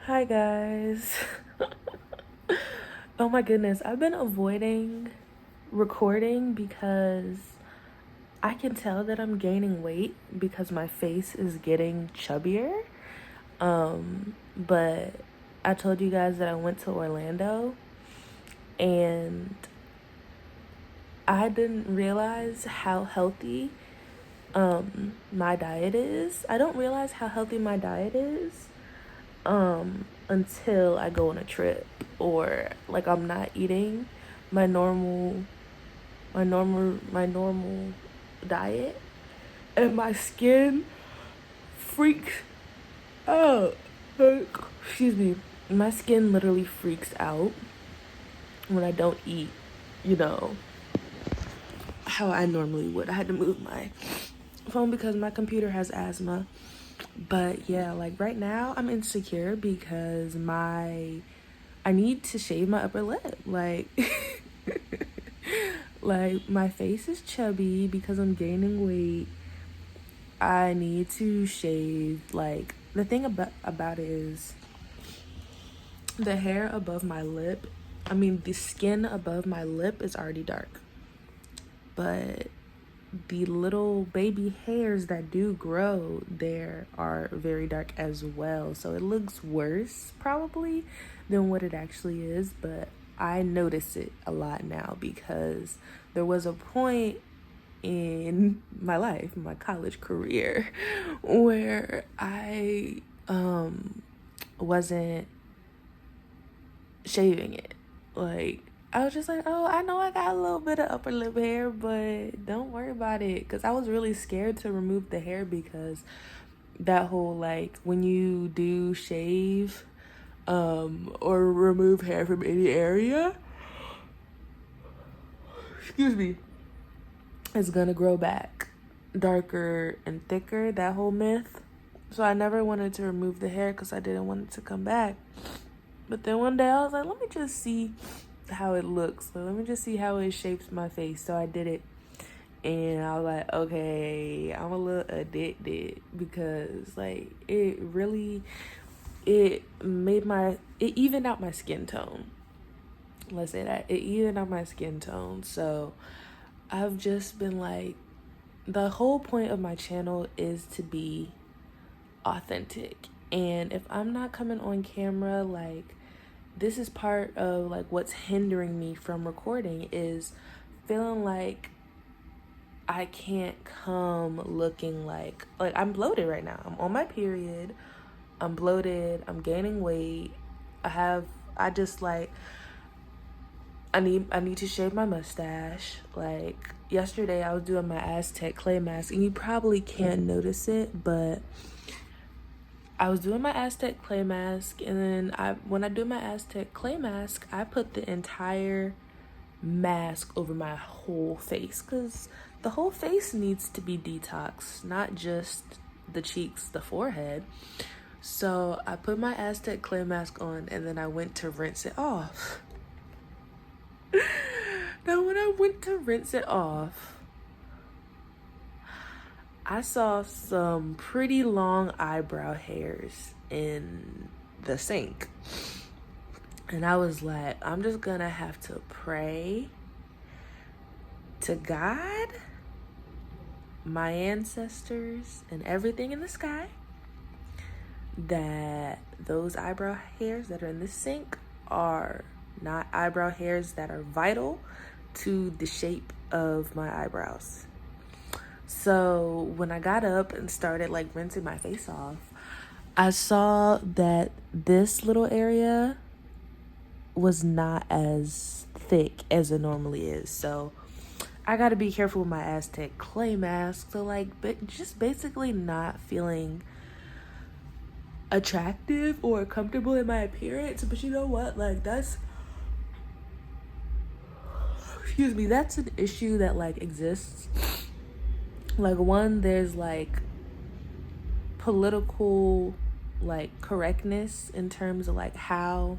Hi guys. Oh my goodness, I've been avoiding recording because I can tell that I'm gaining weight because my face is getting chubbier. But I told you guys that I went to Orlando and I didn't realize how healthy my diet is. I don't realize how healthy my diet is until I go on a trip or like I'm not eating my normal diet and my skin freaks out. Like, excuse me. My skin literally freaks out when I don't eat, you know, how I normally would. I had to move my phone because my computer has asthma. But yeah, like right now I'm insecure because I need to shave my upper lip. Like like my face is chubby because I'm gaining weight. I need to shave. Like the thing about it is the hair above my lip, the skin above my lip is already dark. But the little baby hairs that do grow there are very dark as well. So it looks worse probably than what it actually is. But I notice it a lot now because there was a point in my life, my college career, where I wasn't shaving it. Like, I was just like, oh, I know I got a little bit of upper lip hair, but don't worry about it. Because I was really scared to remove the hair because that whole, like, when you do shave or remove hair from any area, excuse me, it's going to grow back darker and thicker, that whole myth. So I never wanted to remove the hair because I didn't want it to come back. But then one day I was like, let me just see how it looks. So let me just see how it shapes my face. So I did it. And I was like, okay, I'm a little addicted because like it evened out my skin tone. Let's say that. It evened out my skin tone. So I've just been like, the whole point of my channel is to be authentic. And if I'm not coming on camera, like, this is part of like what's hindering me from recording, is feeling like I can't come looking like I'm bloated right now. I'm on my period. I'm bloated. I'm gaining weight. I need to shave my mustache. Like yesterday I was doing my Aztec clay mask, and you probably can't notice it, but I was doing my Aztec clay mask, and then when I do my Aztec clay mask, I put the entire mask over my whole face because the whole face needs to be detoxed, not just the cheeks, the forehead. So I put my Aztec clay mask on, and then I went to rinse it off. Now, when I went to rinse it off, I saw some pretty long eyebrow hairs in the sink. And I was like, I'm just gonna have to pray to God, my ancestors, and everything in the sky that those eyebrow hairs that are in the sink are not eyebrow hairs that are vital to the shape of my eyebrows. So when I got up and started like rinsing my face off, I saw that this little area was not as thick as it normally is. So I got to be careful with my Aztec clay mask to just basically not feeling attractive or comfortable in my appearance. But you know what? Like that's an issue that like exists. Like one, there's like political like correctness in terms of like how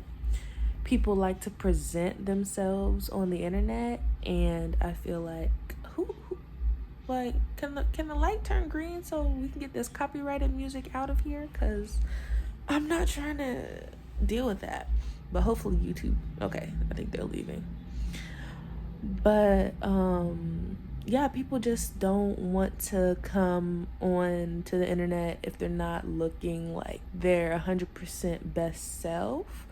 people like to present themselves on the internet, and I feel like who like can the light turn green so we can get this copyrighted music out of here, because I'm not trying to deal with that. But hopefully YouTube, okay, I think they're leaving. But yeah, people just don't want to come on to the internet if they're not looking like their 100% best self.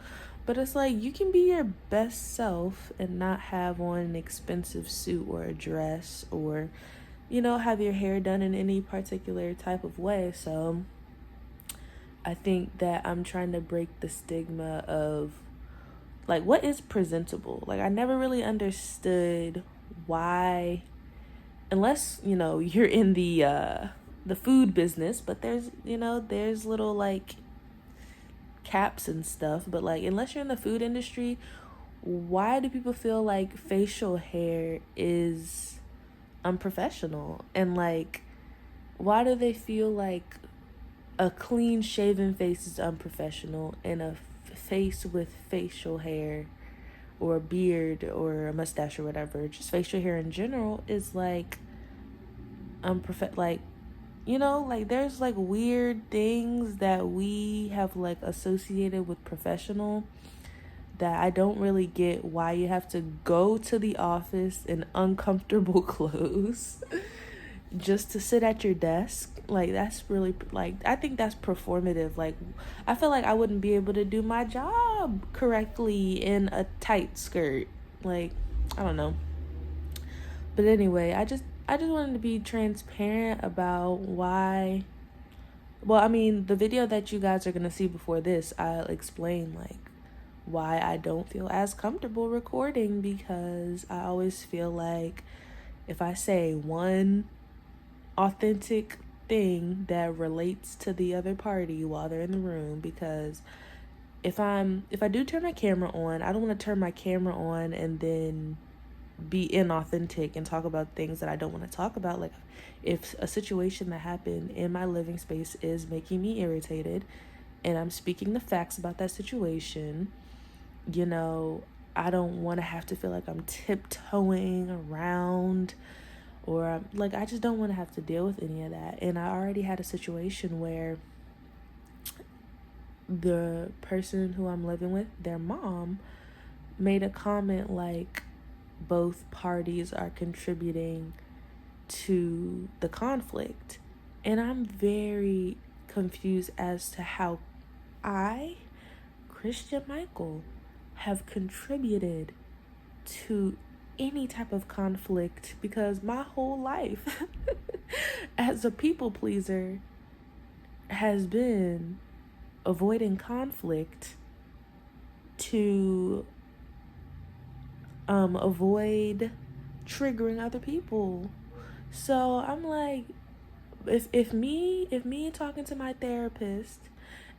But it's like, you can be your best self and not have on an expensive suit or a dress, or, you know, have your hair done in any particular type of way. So I think that I'm trying to break the stigma of, like, what is presentable? Like, I never really understood why, unless, you know, you're in the food business, but there's, you know, there's little like caps and stuff, but like, unless you're in the food industry, why do people feel like facial hair is unprofessional? And like, why do they feel like a clean shaven face is unprofessional, and a face with facial hair or a beard or a mustache or whatever, just facial hair in general, is like like, you know, like, there's like weird things that we have like associated with professional that I don't really get, why you have to go to the office in uncomfortable clothes just to sit at your desk. Like, that's really, like, I think that's performative. Like, I feel like I wouldn't be able to do my job correctly in a tight skirt. Like, I don't know. But anyway, I just wanted to be transparent about why. Well, I mean, the video that you guys are going to see before this, I'll explain like why I don't feel as comfortable recording, because I always feel like if I say one authentic thing that relates to the other party while they're in the room, because if I do turn my camera on, I don't want to turn my camera on and then be inauthentic and talk about things that I don't want to talk about. Like, if a situation that happened in my living space is making me irritated and I'm speaking the facts about that situation, you know, I don't want to have to feel like I'm tiptoeing around, or like, I just don't want to have to deal with any of that. And I already had a situation where the person who I'm living with, their mom, made a comment like both parties are contributing to the conflict. And I'm very confused as to how I, Christian Mychal, have contributed to any type of conflict, because my whole life as a people pleaser has been avoiding conflict to avoid triggering other people. So I'm like, if me talking to my therapist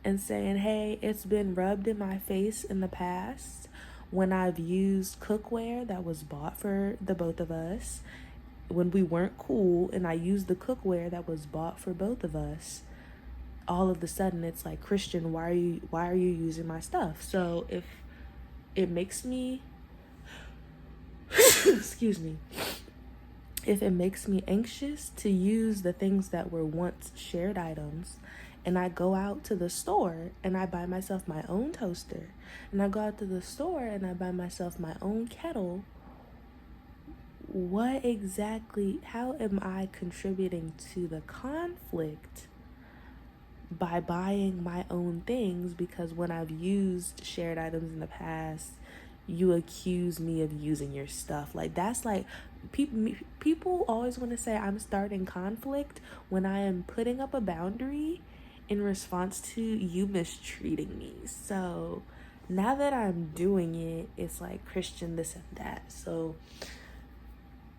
and saying, hey, it's been rubbed in my face in the past when I've used cookware that was bought for the both of us, when we weren't cool, and I used the cookware that was bought for both of us, all of a sudden it's like, Christian, why are you using my stuff? So if it makes me excuse me, if it makes me anxious to use the things that were once shared items, and I go out to the store and I buy myself my own toaster, and I go out to the store and I buy myself my own kettle, what exactly, how am I contributing to the conflict by buying my own things? Because when I've used shared items in the past, you accuse me of using your stuff. Like, that's like, people always want to say I'm starting conflict when I am putting up a boundary in response to you mistreating me. So now that I'm doing it, it's like, Christian this and that. So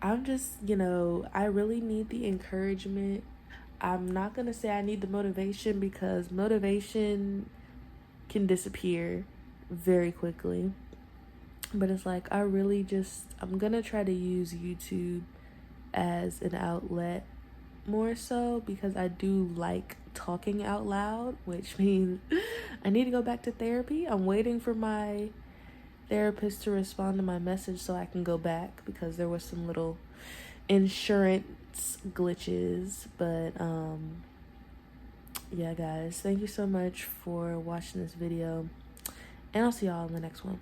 I'm just, you know, I really need the encouragement. I'm not going to say I need the motivation, because motivation can disappear very quickly. But it's like, I'm going to try to use YouTube as an outlet more so, because I do like talking out loud, which means I need to go back to therapy. I'm waiting for my therapist to respond to my message so I can go back, because there was some little insurance glitches. But yeah, guys, thank you so much for watching this video. And I'll see y'all in the next one.